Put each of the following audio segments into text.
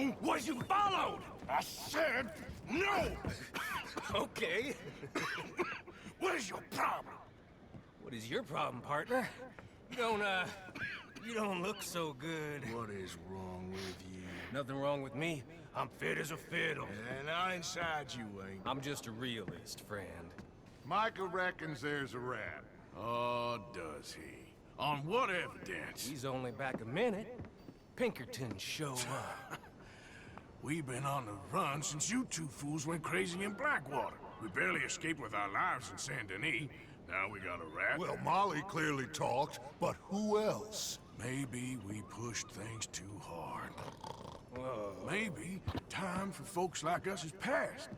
wrong was you followed! I said no! Okay. What is your problem? What is your problem, partner? You don't look so good. What is wrong with you? Nothing wrong with me. I'm fit as a fiddle. And I inside you ain't. I'm just a realist, friend. Micah reckons there's a rat. Oh, does he? On what evidence? He's only back a minute. Pinkerton show up. We've been on the run since you two fools went crazy in Blackwater. We barely escaped with our lives in Saint Denis. Now we got a rat. Well, Molly clearly talked, but who else? Maybe we pushed things too hard. Whoa. Maybe time for folks like us is past.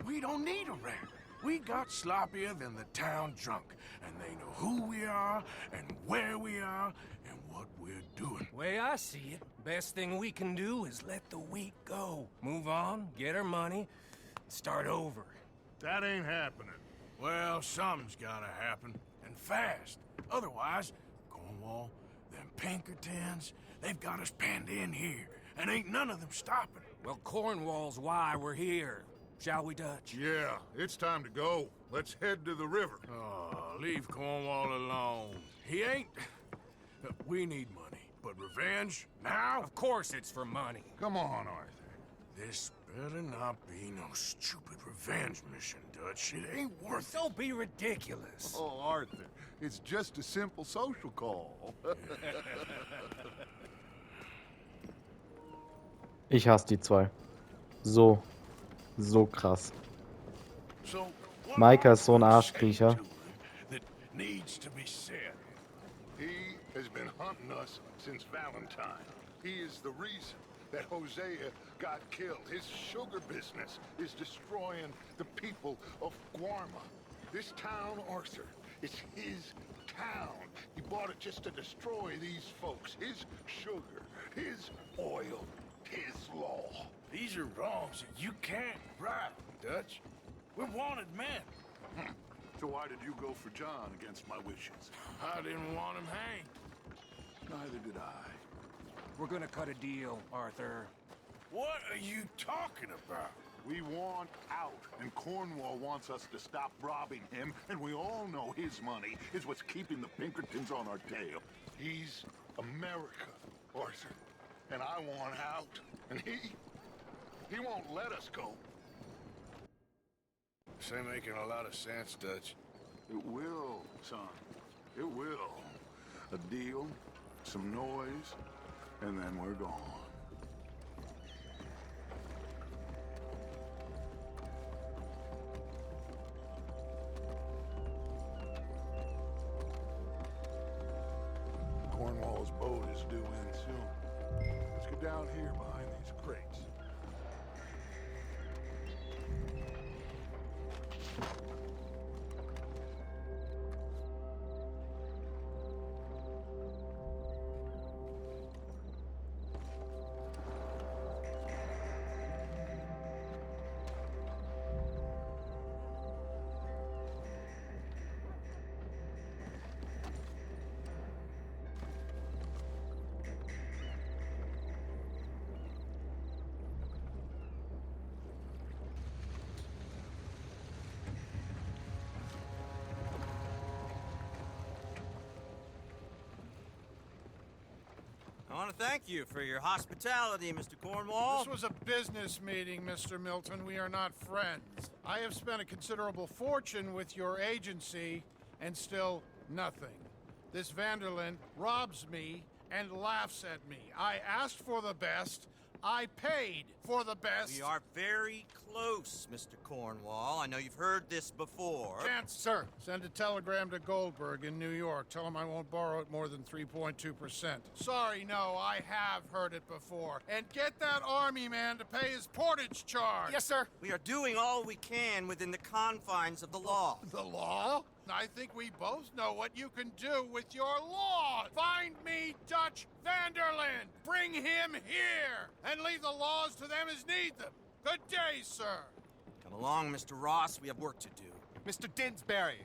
We don't need a rat. We got sloppier than the town drunk, and they know who we are, and where we are, and what we're doing. Way I see it, best thing we can do is let the week go. Move on, get our money, start over. That ain't happening. Well, something's gotta happen, and fast. Otherwise, Cornwall, them Pinkertons, they've got us penned in here, and ain't none of them stopping. Well, Cornwall's why we're here. Shall we, Dutch? Yeah, it's time to go. Let's head to the river. Oh, leave Cornwall alone. He ain't... We need money, but revenge, now? Of course it's for money. Come on, Arthur. This better not be no stupid revenge mission, Dutch. It ain't worth it. Don't be ridiculous. Oh, Arthur, it's just a simple social call. Ich hasse die zwei. So krass. So, what Micah ist so ein are you Arschkriecher. saying to him that needs to be said? He has been hunting us since Valentine. He is the reason that Hosea got killed. His sugar business is destroying the people of Guarma. This town, Arthur, it's his town. He bought it just to destroy these folks. His sugar, his oil, his law. These are wrongs that you can't right, Dutch. We're wanted men. So why did you go for John against my wishes? I didn't want him hanged. Neither did I. We're gonna cut a deal, Arthur. What are you talking about? We want out, and Cornwall wants us to stop robbing him, and we all know his money is what's keeping the Pinkertons on our tail. He's America, Arthur, and I want out, and he won't let us go. This ain't making a lot of sense, Dutch. It will, son. It will. A deal, some noise, and then we're gone. Cornwall's boat is due in soon. Let's get down here behind these crates. I want to thank you for your hospitality, Mr. Cornwall. This was a business meeting, Mr. Milton. We are not friends. I have spent a considerable fortune with your agency, and still nothing. This Vanderlyn robs me and laughs at me. I asked for the best. I paid for the best. We are very close, Mr. Cornwall. I know you've heard this before. Chance, sir, send a telegram to Goldberg in New York. Tell him I won't borrow it more than 3.2%. Sorry, no, I have heard it before. And get that army man to pay his portage charge. Yes, sir. We are doing all we can within the confines of the law. The law? I think we both know what you can do with your law. Find me Dutch Vanderlyn. Bring him here. And leave the laws to them as need them. Good day, sir. Come along, Mr. Ross. We have work to do. Mr. Didsbury.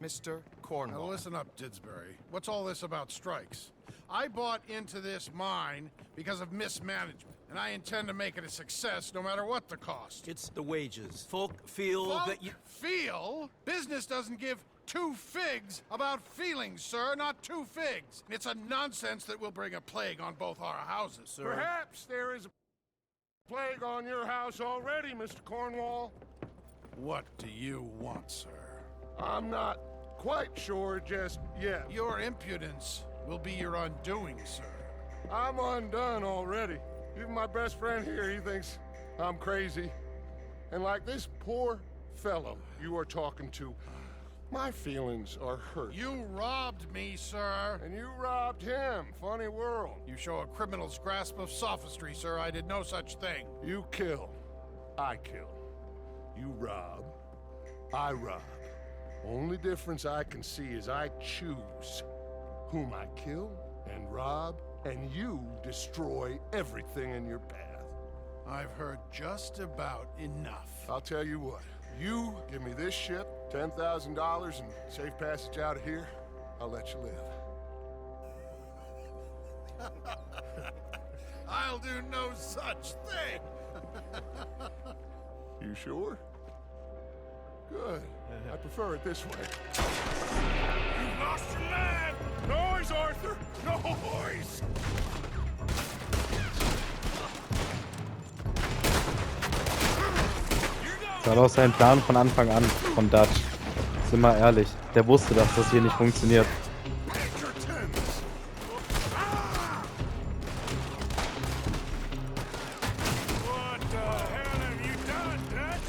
Mr. Cornwall. Now listen up, Didsbury. What's all this about strikes? I bought into this mine because of mismanagement, and I intend to make it a success no matter what the cost. It's the wages. Folk feel Folk that you... feel? Business doesn't give two figs about feelings, sir, not two figs. It's a nonsense that will bring a plague on both our houses, sir. Perhaps there is a plague on your house already, Mr. Cornwall. What do you want, sir? I'm not quite sure just yet. Your impudence will be your undoing, sir. I'm undone already. Even my best friend here, he thinks I'm crazy. And like this poor fellow you are talking to, my feelings are hurt. You robbed me, sir. And you robbed him. Funny world. You show a criminal's grasp of sophistry, sir. I did no such thing. You kill. I kill. You rob. I rob. Only difference I can see is I choose whom I kill and rob, and you destroy everything in your path. I've heard just about enough. I'll tell you what. You give me this ship, $10,000, and safe passage out of here, I'll let you live. I'll do no such thing. You sure? Good. I prefer it this way. You lost your man! Noise, Arthur! Noise! Das war doch sein Plan von Anfang an, von Dutch. Sind wir ehrlich. Der wusste, dass das hier nicht funktioniert. What the hell have you done, Dutch?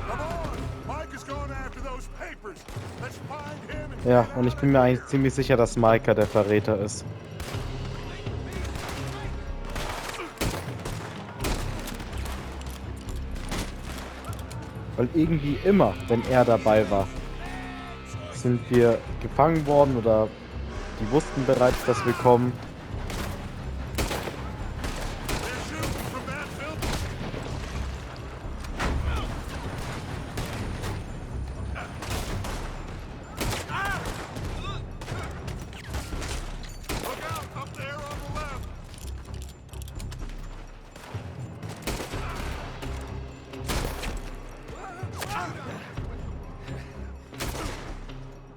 Come on! Mike is going after those papers. Let's find him and... Ja, und ich bin mir eigentlich ziemlich sicher, dass Micah der Verräter ist. Weil irgendwie immer, wenn er dabei war, sind wir gefangen worden oder die wussten bereits, dass wir kommen.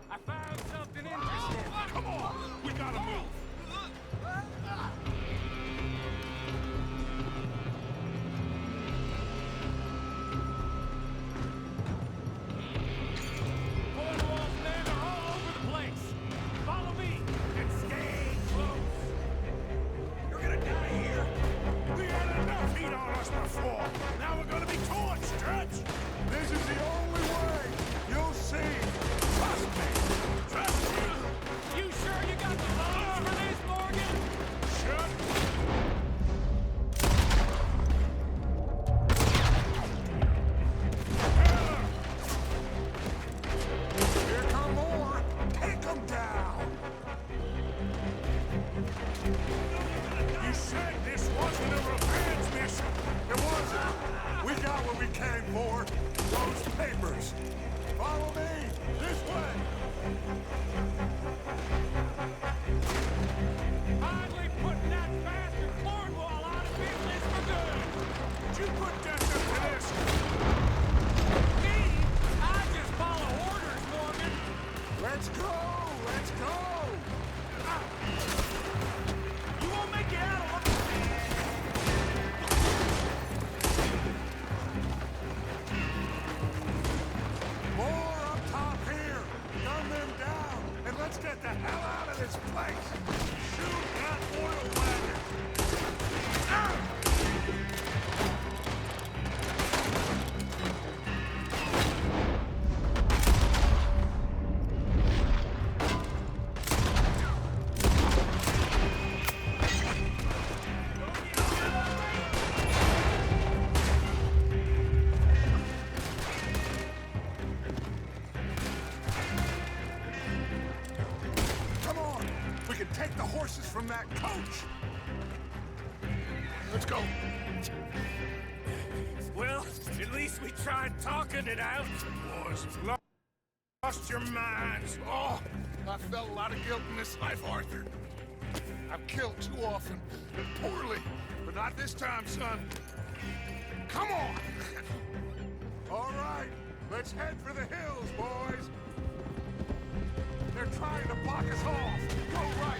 I found something interesting. Come on! We gotta move! Cornwall's men are all over the place. Follow me and stay close. You're gonna die here! We had enough heat on us before! Now we're gonna be torched, Dutch! This is the only way! You'll see! Trust me! Trust me! You sure you got the balls for this, Morgan? Shut! Here come more! Take them down! You said this wasn't a revenge mission! It wasn't! We got what we came for! Those papers! Follow me! This way! Finally putting that bastard Cornwall out of business for good. Did you put death into this? Me? I just follow orders, Morgan. Let's go! Let's go! You won't make it out of More up top here! Gun them down! And let's get the hell out of this place! Shoot that oil wagon! Come on! We can take the horses from that coach! Let's go! Well, at least we tried talking it out. Boys have lost your minds. Oh, I felt a lot of guilt in this life, Arthur. I've killed too often, and poorly, but not this time, son. Come on! All right, let's head for the hills, boys. They're trying to block us off. Go right.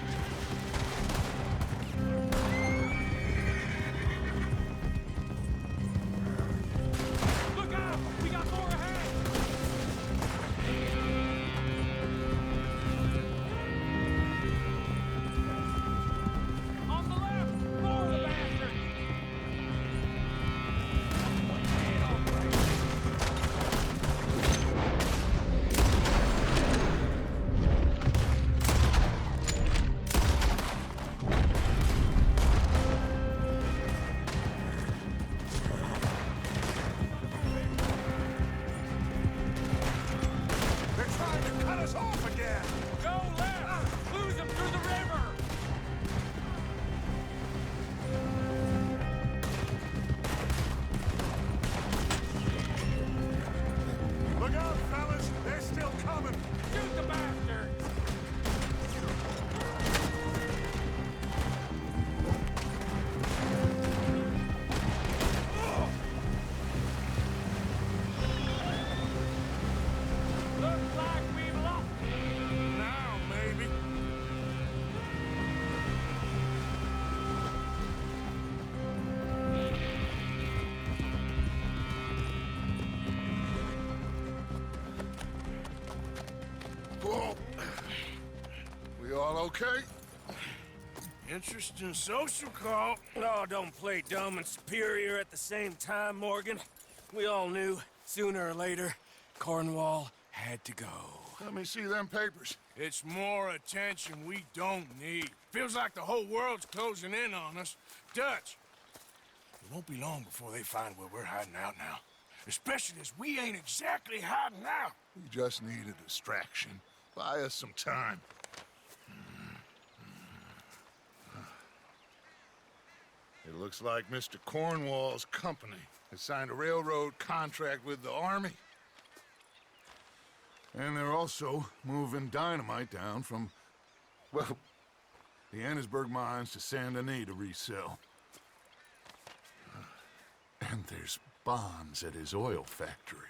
Look out! We got more ahead! On the left! More of the bastards! They're trying to cut us off again. Go left! Lose them through the river! Look out, fellas. They're still coming. Shoot the bastards! Looks like we've lost it. Now, maybe. Whoa. We all okay? Interesting social call. Oh, don't play dumb and superior at the same time, Morgan. We all knew, sooner or later, Cornwall had to go. Let me see them papers. It's more attention we don't need. Feels like the whole world's closing in on us. Dutch, it won't be long before they find where we're hiding out now. Especially as we ain't exactly hiding out. We just need a distraction. Buy us some time. It looks like Mr. Cornwall's company has signed a railroad contract with the army. And they're also moving dynamite down from, well, the Annesburg mines to Saint Denis to resell. And there's bonds at his oil factory.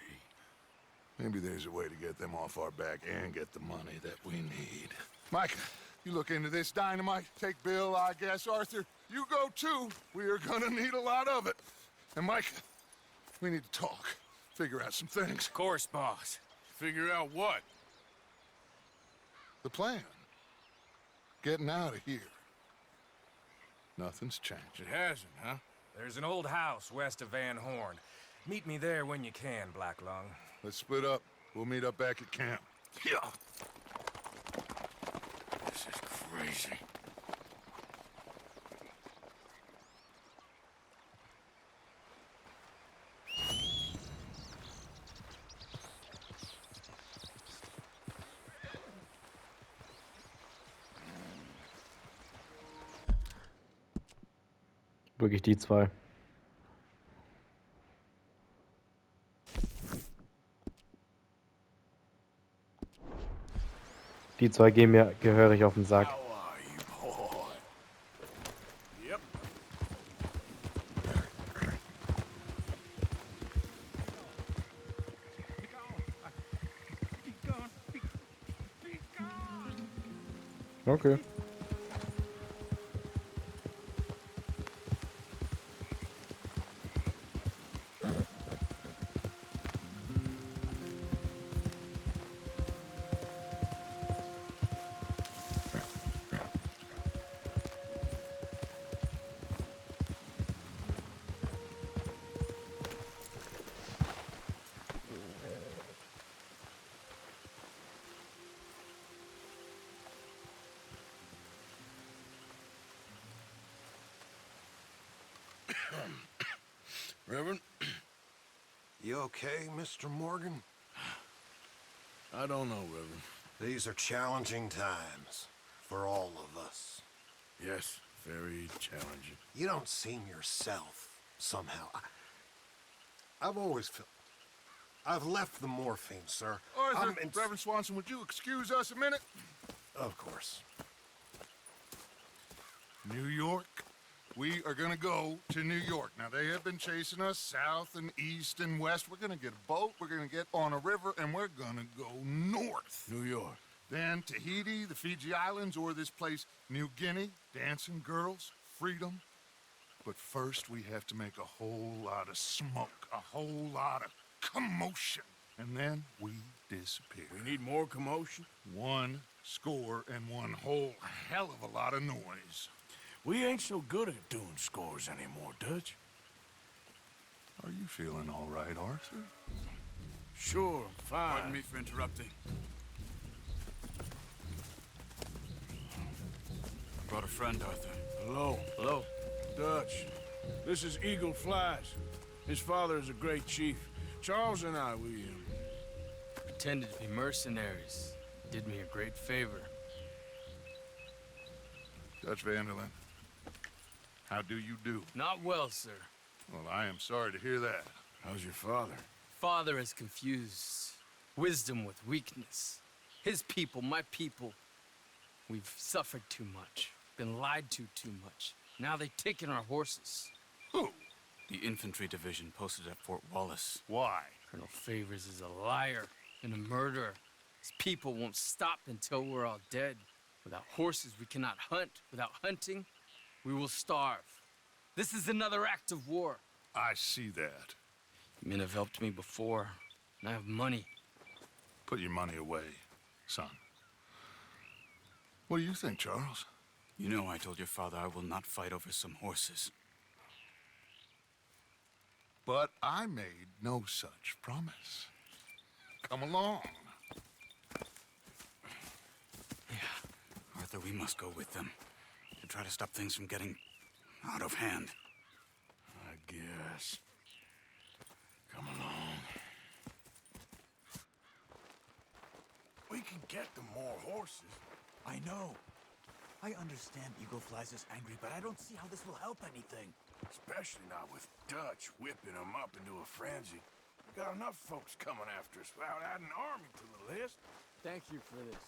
Maybe there's a way to get them off our back and get the money that we need. Mike, you look into this dynamite. Take Bill, I guess. Arthur, you go too. We are gonna need a lot of it. And Mike, we need to talk. Figure out some things. Of course, boss. Figure out what? The plan. Getting out of here. Nothing's changed. It hasn't, huh? There's an old house west of Van Horn. Meet me there when you can, Black Lung. Let's split up. We'll meet up back at camp. Yeah. This is crazy. Wirklich die zwei. Die zwei gehen mir gehörig auf den Sack. How are you, boy? Yep. Okay. Reverend, You okay, Mr. Morgan? I don't know, Reverend. These are challenging times for all of us. Yes, very challenging. You don't seem yourself, somehow. I've always felt... I've left the morphine, sir. Arthur, I'm in- Reverend Swanson, would you excuse us a minute? Of course. New York. We are gonna go to New York. Now, they have been chasing us south and east and west. We're gonna get a boat, we're gonna get on a river, and we're gonna go north. New York. Then Tahiti, the Fiji Islands, or this place, New Guinea, dancing girls, freedom. But first, we have to make a whole lot of smoke, a whole lot of commotion. And then we disappear. We need more commotion. 1 score and 1 whole hell of a lot of noise. We ain't so good at doing scores anymore, Dutch. Are you feeling all right, Arthur? Sure, fine. Pardon me for interrupting. I brought a friend, Arthur. Hello. Hello. Dutch. This is Eagle Flies. His father is a great chief. Charles and I, we Pretended to be mercenaries. Did me a great favor. Dutch Vanderlyn, how do you do? Not well, sir. Well, I am sorry to hear that. How's your father? Father has confused wisdom with weakness. His people, my people, we've suffered too much. Been lied to too much. Now they've taken our horses. Who? The infantry division posted at Fort Wallace. Why? Colonel Favors is a liar and a murderer. His people won't stop until we're all dead. Without horses, we cannot hunt. Without hunting, we will starve. This is another act of war. I see that. Men have helped me before, and I have money. Put your money away, son. What do you think, Charles? You know I told your father I will not fight over some horses. But I made no such promise. Come along. Yeah, Arthur, we must go with them to try to stop things from getting out of hand. I guess. Come along. We can get them more horses. I know. I understand Eagle Flies is angry, but I don't see how this will help anything. Especially not with Dutch whipping them up into a frenzy. We got enough folks coming after us without adding an army to the list. Thank you for this.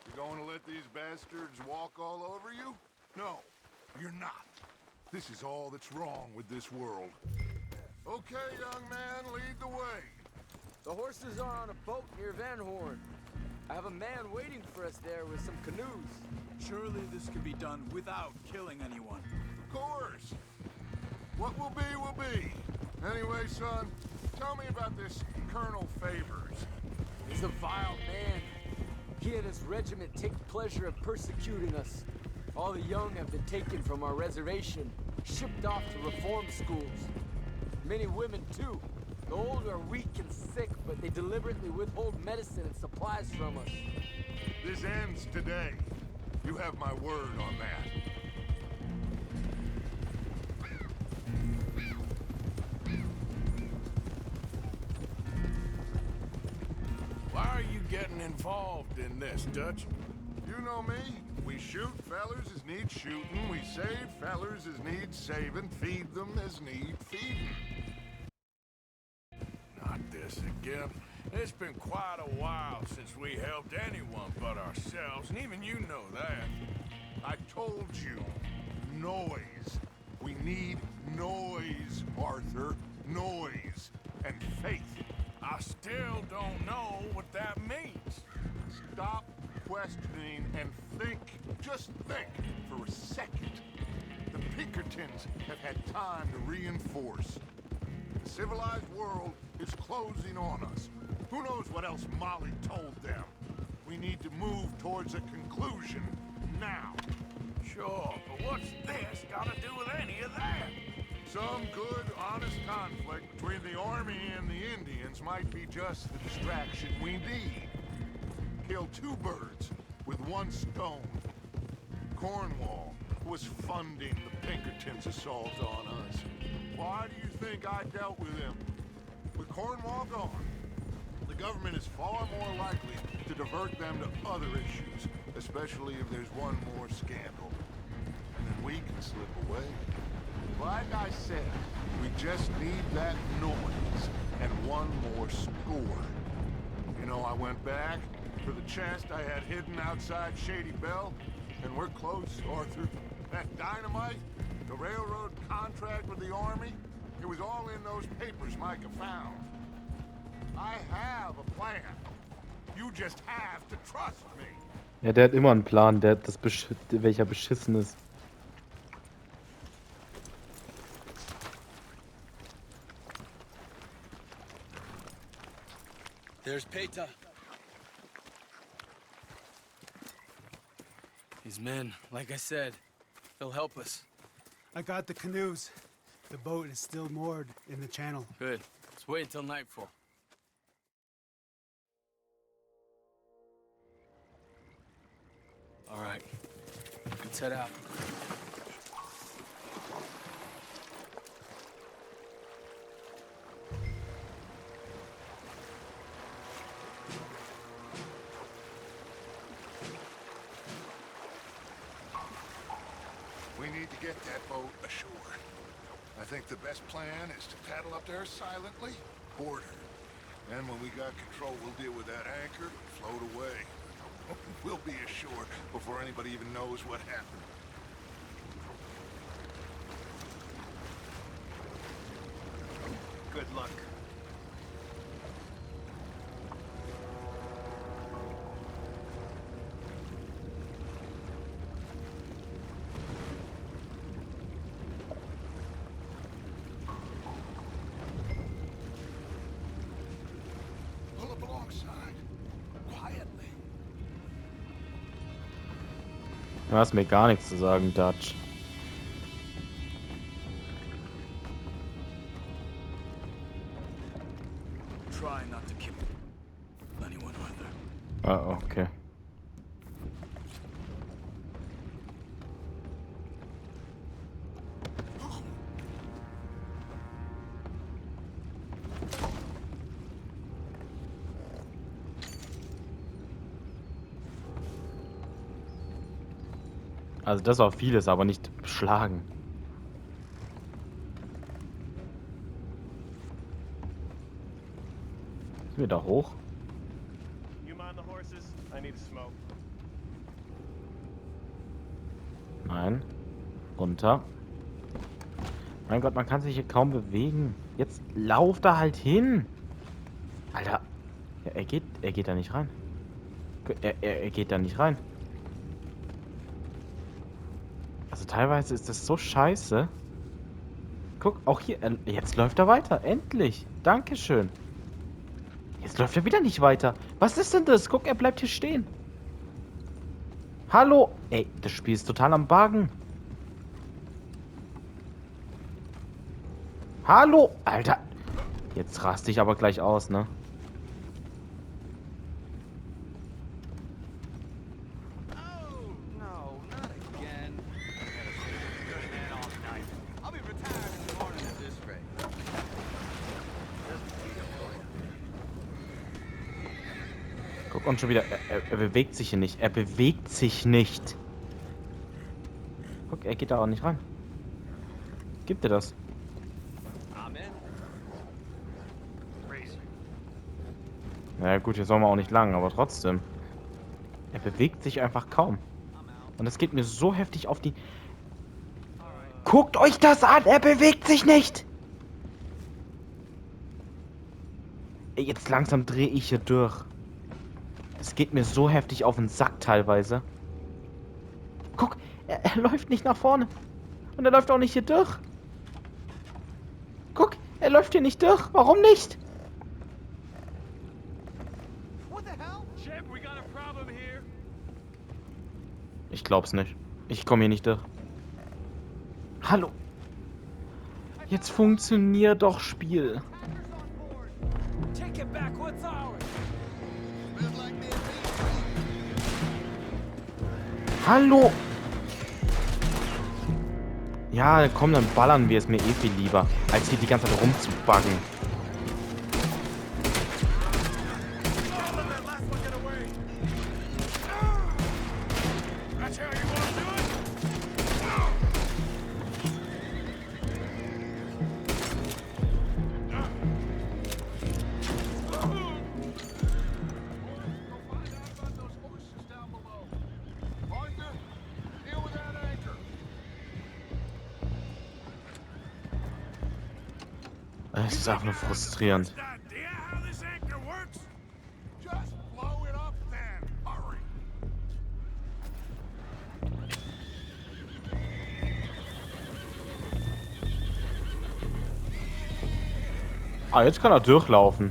You're going to let these bastards walk all over you? No, you're not. This is all that's wrong with this world. Okay, young man, lead the way. The horses are on a boat near Van Horn. I have a man waiting for us there with some canoes. Surely this can be done without killing anyone. Of course. What will be, will be. Anyway, son, tell me about this Colonel Favors. He's a vile man. He and his regiment take pleasure in persecuting us. All the young have been taken from our reservation, shipped off to reform schools. Many women, too. The old are weak and sick, but they deliberately withhold medicine and supplies from us. This ends today. You have my word on that. Why are you getting involved in this, Dutch? You know me. We shoot fellers as need shooting. We save fellers as need saving. Feed them as need feeding. Not this again. It's been quite a while since we helped anyone but ourselves, and even you know that. I told you. Noise. We need noise, Arthur. Noise. And faith. I still don't know what that means. Stop questioning and think. Just think for a second. The Pinkertons have had time to reinforce. The civilized world is closing on us. Who knows what else Molly told them? We need to move towards a conclusion now. Sure, but what's this got to do with any of that? Some good, honest conflict between the army and the Indians might be just the distraction we need. Kill two birds with one stone. Cornwall was funding the Pinkertons' assault on us. Why do you think I dealt with him? With Cornwall gone, the government is far more likely to divert them to other issues, especially if there's one more scandal. And then we can slip away. Like I said, We just need that noise and one more score. You know, I went back for the chest I had hidden outside Shady Bell, and we're close, Arthur. That dynamite, the railroad contract with the army, it was all in those papers Micah found. I have a plan. You just have to trust me. Ja, der hat immer einen Plan, welcher beschissen ist. There's Peta. His men, like I said, they'll help us. I got the canoes. The boat is still moored in the channel. Good. Let's wait until nightfall. All right. Let's head out. We need to get that boat ashore. I think the best plan is to paddle up there silently, board her. Then when we got control, we'll deal with that anchor, float away. We'll be ashore before anybody even knows what happened. Good luck. Pull up alongside. Quietly. Du hast mir gar nichts zu sagen, Dutch. Try not to kill anyone, Arthur. Ah, okay. Also das war vieles, aber nicht schlagen. Sind wir da hoch? Nein. Runter. Mein Gott, man kann sich hier kaum bewegen. Jetzt lauf da halt hin. Alter. Ja, er geht da nicht rein. Er geht da nicht rein. Also teilweise ist das so scheiße. Guck, auch hier. Jetzt läuft er weiter. Endlich. Dankeschön. Jetzt läuft er wieder nicht weiter. Was ist denn das? Guck, er bleibt hier stehen. Hallo. Ey, das Spiel ist total am Buggen. Hallo. Alter. Jetzt raste ich aber gleich aus, ne? Guck, und schon wieder. Er bewegt sich hier nicht. Er bewegt sich nicht. Guck, er geht da auch nicht rein. Gibt er das? Naja gut, hier sollen wir auch nicht lang, aber trotzdem. Er bewegt sich einfach kaum. Und das geht mir so heftig auf die... Guckt euch das an! Er bewegt sich nicht! Ey, jetzt langsam drehe ich hier durch. Es geht mir so heftig auf den Sack teilweise. Guck, er läuft nicht nach vorne. Und er läuft auch nicht hier durch. Guck, er läuft hier nicht durch. Warum nicht? Ich glaub's nicht. Ich komme hier nicht durch. Hallo. Jetzt funktioniert doch Spiel. Hallo. Ja, komm, dann ballern wir es mir eh viel lieber, als hier die ganze Zeit rumzubuggen. Das ist einfach nur frustrierend. Idea how this anchor works? Just blow it up then. Hurry. Ah, jetzt kann er durchlaufen.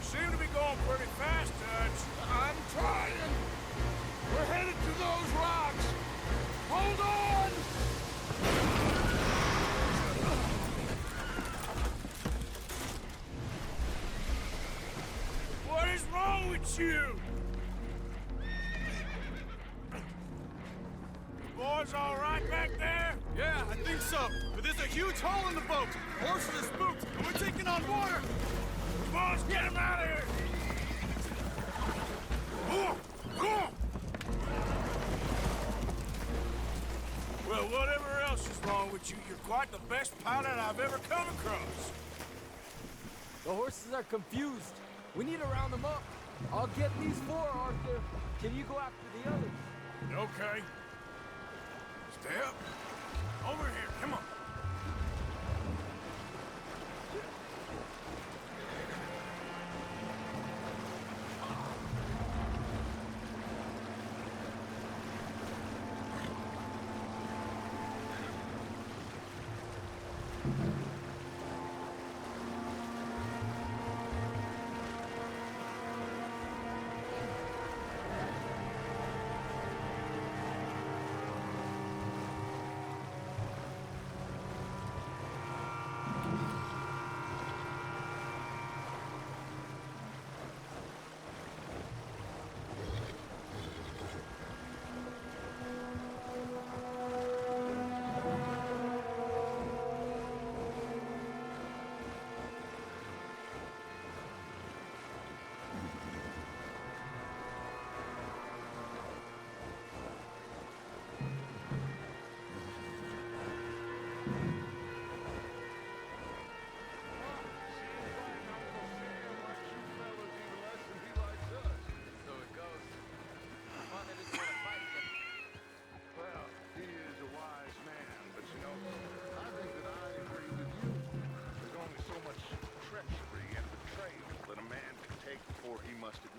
Seem to be going pretty fast, Dutch. I'm trying. We're headed to those rocks. Hold on. What is wrong with you? Boys all right back there? Yeah, I think so. But there's a huge hole in the boat. Horses are spooked, and we're taking on water. Come on, let's get him out of here! Well, whatever else is wrong with you, you're quite the best pilot I've ever come across. The horses are confused. We need to round them up. I'll get these four, Arthur. Can you go after the others? Okay. Stay up. Over here, come on.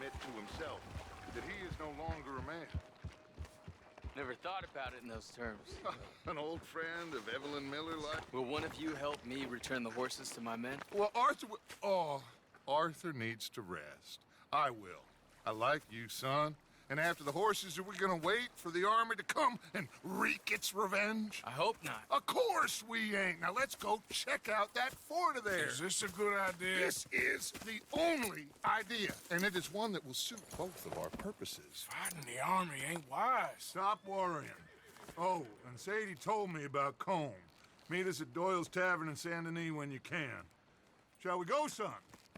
To himself that he is no longer a man. Never thought about it in those terms. An old friend of Evelyn Miller like... Will one of you help me return the horses to my men? Well, Arthur... Oh, Arthur needs to rest. I will. I like you, son. And after the horses, are we gonna wait for the army to come and wreak its revenge? I hope not. Of course we ain't. Now let's go check out that fort of theirs. Is this a good idea? This is the only idea, and it is one that will suit both of our purposes. Fighting the army ain't wise. Stop worrying. Oh, and Sadie told me about Combe. Meet us at Doyle's Tavern in Saint Denis when you can. Shall we go, son?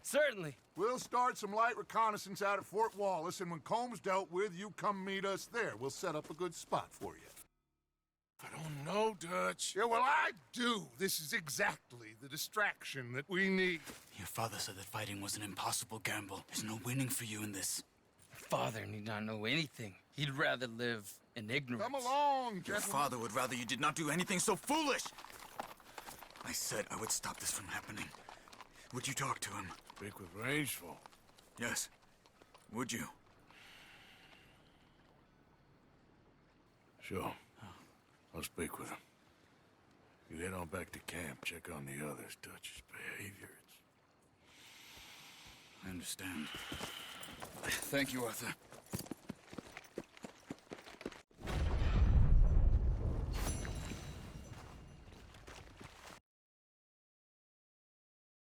Certainly. We'll start some light reconnaissance out at Fort Wallace, and when Combs dealt with, you come meet us there. We'll set up a good spot for you. I don't know, Dutch. Yeah, well, I do. This is exactly the distraction that we need. Your father said that fighting was an impossible gamble. There's no winning for you in this. Father need not know anything. He'd rather live in ignorance. Come along, Your gentlemen. father would rather you did not do anything so foolish. I said I would stop this from happening. Would you talk to him? Speak with Rangeful. Yes. Would you? Sure. I'll speak with him. You head on back to camp, check on the others. Dutch's behavior, I understand. Thank you, Arthur.